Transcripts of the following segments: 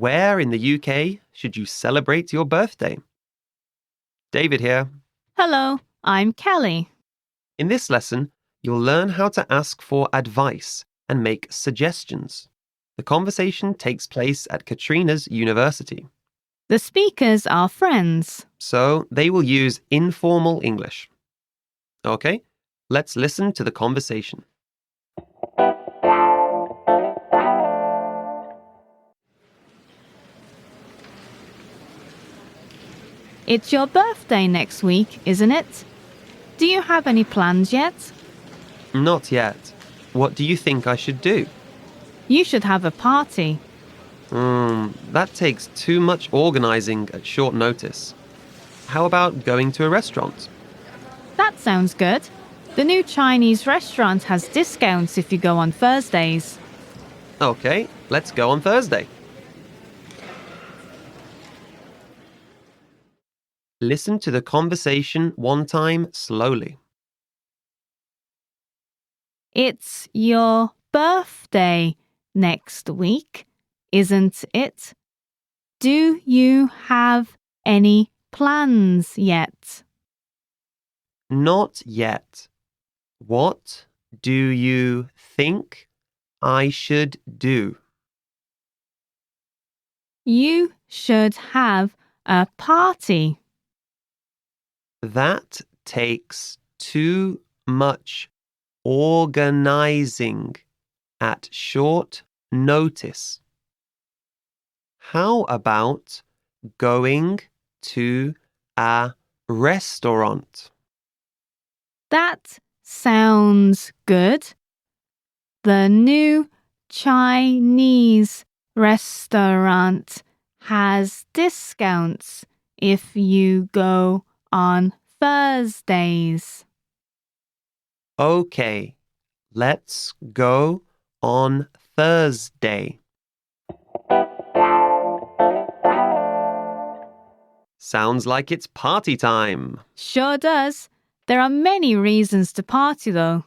Where in the UK should you celebrate your birthday? David here. Hello, I'm Kelly. In this lesson, you'll learn how to ask for advice and make suggestions. The conversation takes place at Katrina's university. The speakers are friends. So they will use informal English. Okay, let's listen to the conversation. It's your birthday next week, isn't it? Do you have any plans yet? Not yet. What do you think I should do? You should have a party. That takes too much organizing at short notice. How about going to a restaurant? That sounds good. The new Chinese restaurant has discounts if you go on Thursdays. Okay, let's go on Thursday. Listen to the conversation one time slowly. It's your birthday next week, isn't it? Do you have any plans yet? Not yet. What do you think I should do? You should have a party. That takes too much organizing at short notice. How about going to a restaurant? That sounds good. The new Chinese restaurant has discounts if you go on Thursdays. Okay, let's go on Thursday. Sounds like it's party time. Sure does. There are many reasons to party, though.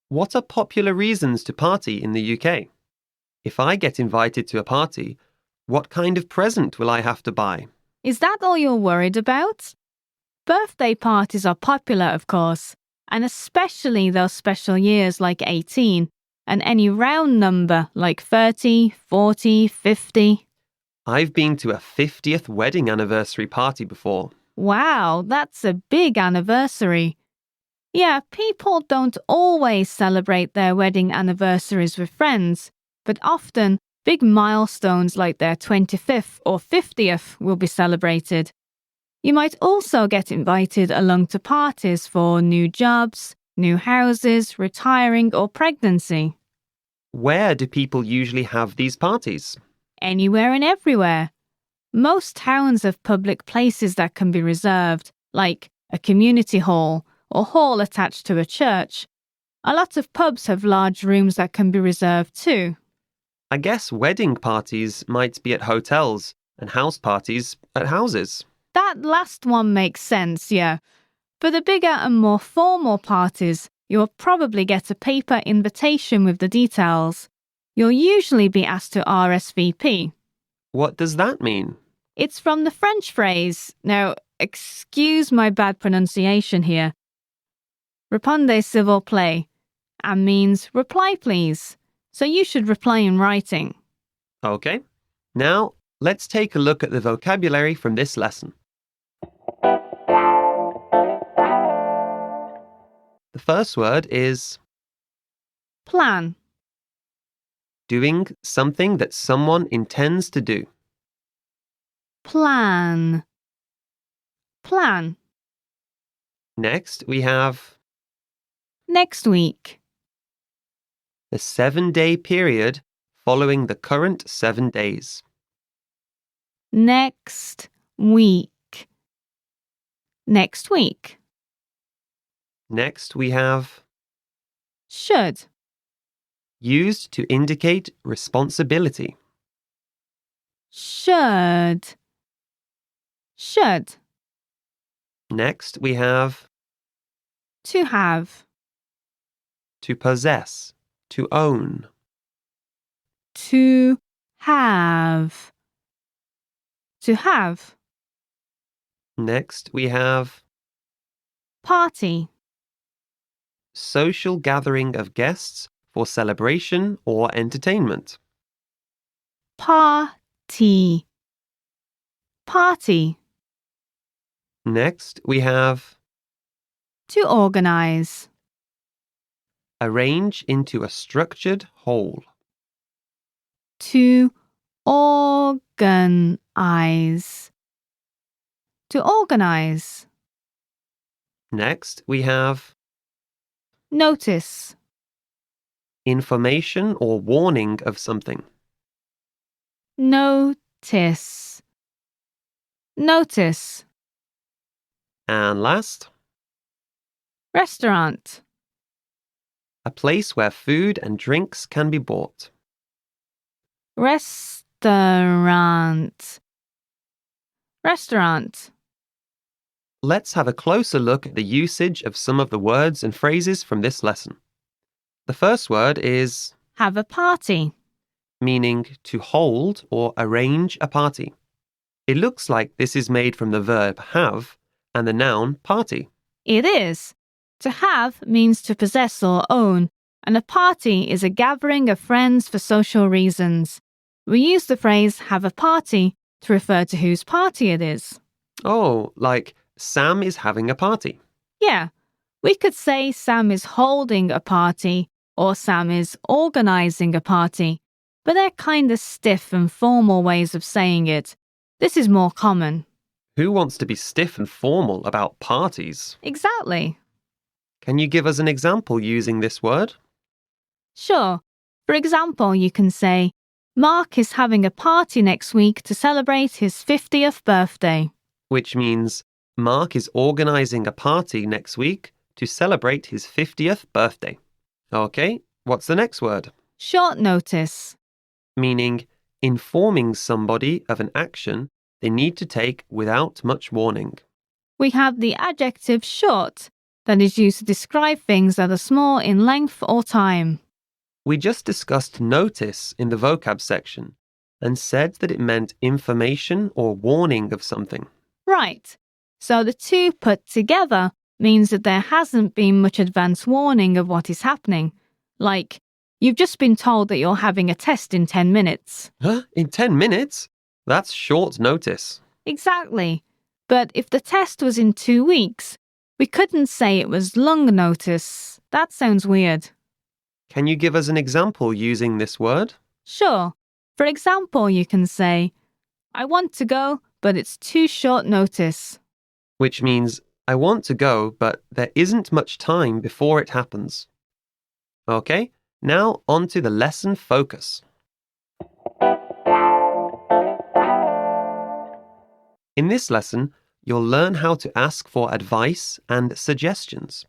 What are popular reasons to party in the UK? If I get invited to a party, what kind of present will I have to buy? Is that all you're worried about? Birthday parties are popular, of course, and especially those special years like 18 and any round number like 30, 40, 50. I've been to a 50th wedding anniversary party before. Wow, that's a big anniversary. Yeah, people don't always celebrate their wedding anniversaries with friends, but often big milestones like their 25th or 50th will be celebrated. You might also get invited along to parties for new jobs, new houses, retiring, or pregnancy. Where do people usually have these parties? Anywhere and everywhere. Most towns have public places that can be reserved, like a community hall or hall attached to a church. A lot of pubs have large rooms that can be reserved too. I guess wedding parties might be at hotels and house parties at houses. That last one makes sense, yeah. For the bigger and more formal parties, you'll probably get a paper invitation with the details. You'll usually be asked to RSVP. What does that mean? It's from the French phrase. Now, excuse my bad pronunciation here. Répondez s'il vous plaît, and means reply please. So you should reply in writing. Okay. Now, let's take a look at the vocabulary from this lesson. The first word is Plan. doing something that someone intends to do. Plan. Plan. Next, we have Next week. the 7-day period following the current 7 days. Next week. Next week. Next, we have Should. used to indicate responsibility. Should. Should. Next, we have To have. to possess, to own. To have. to have. Next, we have Party, social gathering of guests for celebration or entertainment. party, party. Next, we have To organize, arrange into a structured whole. to organize, to organize. Next, we have Notice, information or warning of something. notice, notice. And last, Restaurant, a place where food and drinks can be bought. restaurant, restaurant. Let's have a closer look at the usage of some of the words and phrases from this lesson. The first word is Have a party. meaning to hold or arrange a party. It looks like this is made from the verb have and the noun party. It is. To have means to possess or own, and a party is a gathering of friends for social reasons. We use the phrase have a party to refer to whose party it is. Oh, like Sam is having a party. Yeah, we could say Sam is holding a party or Sam is organizing a party, but they're kind of stiff and formal ways of saying it. This is more common. Who wants to be stiff and formal about parties? Exactly. Can you give us an example using this word? Sure. For example, you can say, Mark is having a party next week to celebrate his 50th birthday. Which means Mark is organizing a party next week to celebrate his 50th birthday. Okay, what's the next word? Short notice. Meaning informing somebody of an action they need to take without much warning. We have the adjective short that is used to describe things that are small in length or time. We just discussed notice in the vocab section and said that it meant information or warning of something. Right. So the two put together means that there hasn't been much advance warning of what is happening. Like, you've just been told that you're having a test in 10 minutes. Huh? In 10 minutes? That's short notice. Exactly. But if the test was in 2 weeks, we couldn't say it was long notice. That sounds weird. Can you give us an example using this word? Sure. For example, you can say, I want to go, but it's too short notice. Which means I want to go, but there isn't much time before it happens. Okay, now on to the lesson focus. In this lesson, you'll learn how to ask for advice and suggestions.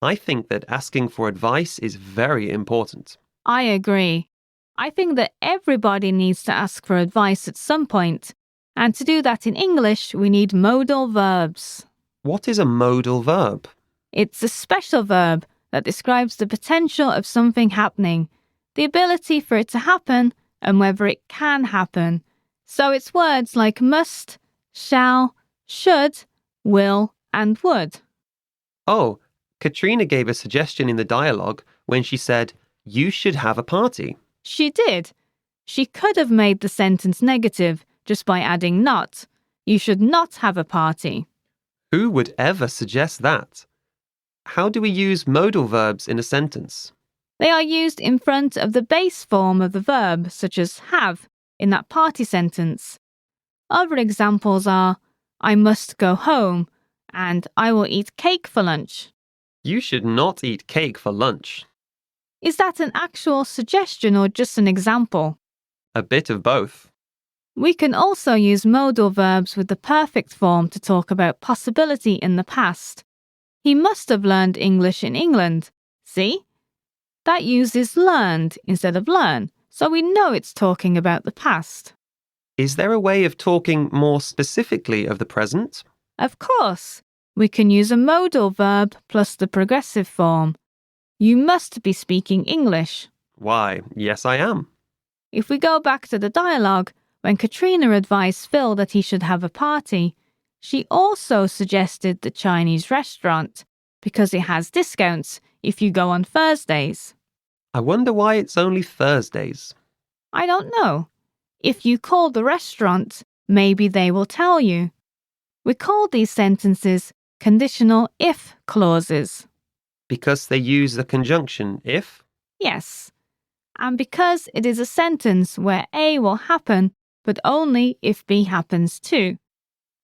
I think that asking for advice is very important. I agree. I think that everybody needs to ask for advice at some point. And to do that in English, we need modal verbs. What is a modal verb? It's a special verb that describes the potential of something happening, the ability for it to happen, and whether it can happen. So it's words like must, shall, should, will, and would. Oh, Katrina gave a suggestion in the dialogue when she said, you should have a party. She did. She could have made the sentence negative just by adding not. You should not have a party. Who would ever suggest that? How do we use modal verbs in a sentence? They are used in front of the base form of the verb, such as have, in that party sentence. Other examples are, I must go home, and I will eat cake for lunch. You should not eat cake for lunch. Is that an actual suggestion or just an example? A bit of both. We can also use modal verbs with the perfect form to talk about possibility in the past. He must have learned English in England. See? That uses learned instead of learn, so we know it's talking about the past. Is there a way of talking more specifically of the present? Of course, we can use a modal verb plus the progressive form. You must be speaking English. Why, yes, I am. If we go back to the dialogue, when Katrina advised Phil that he should have a party, she also suggested the Chinese restaurant because it has discounts if you go on Thursdays. I wonder why it's only Thursdays. I don't know. If you call the restaurant, maybe they will tell you. We call these sentences conditional if clauses. Because they use the conjunction if? Yes. And because it is a sentence where A will happen, but only if B happens too.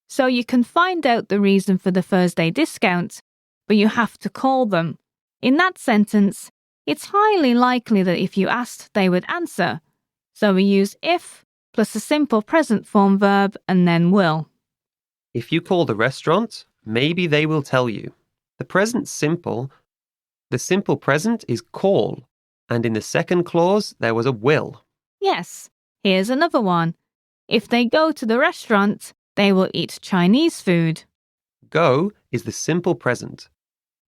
So you can find out the reason for the Thursday discount, but you have to call them. In that sentence, it's highly likely that if you asked, they would answer. So we use if plus a simple present form verb and then will. If you call the restaurant, maybe they will tell you. The simple present is call, and in the second clause there was a will. Yes, here's another one. If they go to the restaurant, they will eat Chinese food. Go is the simple present.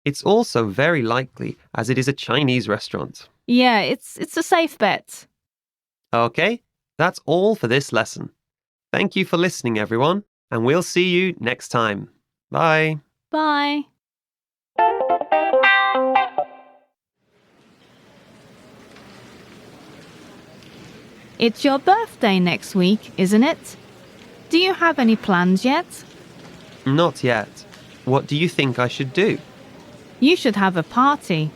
It's also very likely as it is a Chinese restaurant. Yeah, it's a safe bet. Okay, that's all for this lesson. Thank you for listening, everyone, and we'll see you next time. Bye. Bye. It's your birthday next week, isn't it? Do you have any plans yet? Not yet. What do you think I should do? You should have a party.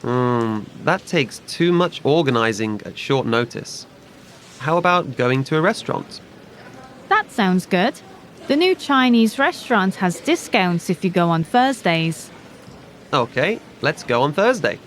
That takes too much organizing at short notice. How about going to a restaurant? That sounds good. The new Chinese restaurant has discounts if you go on Thursdays. Okay, let's go on Thursday.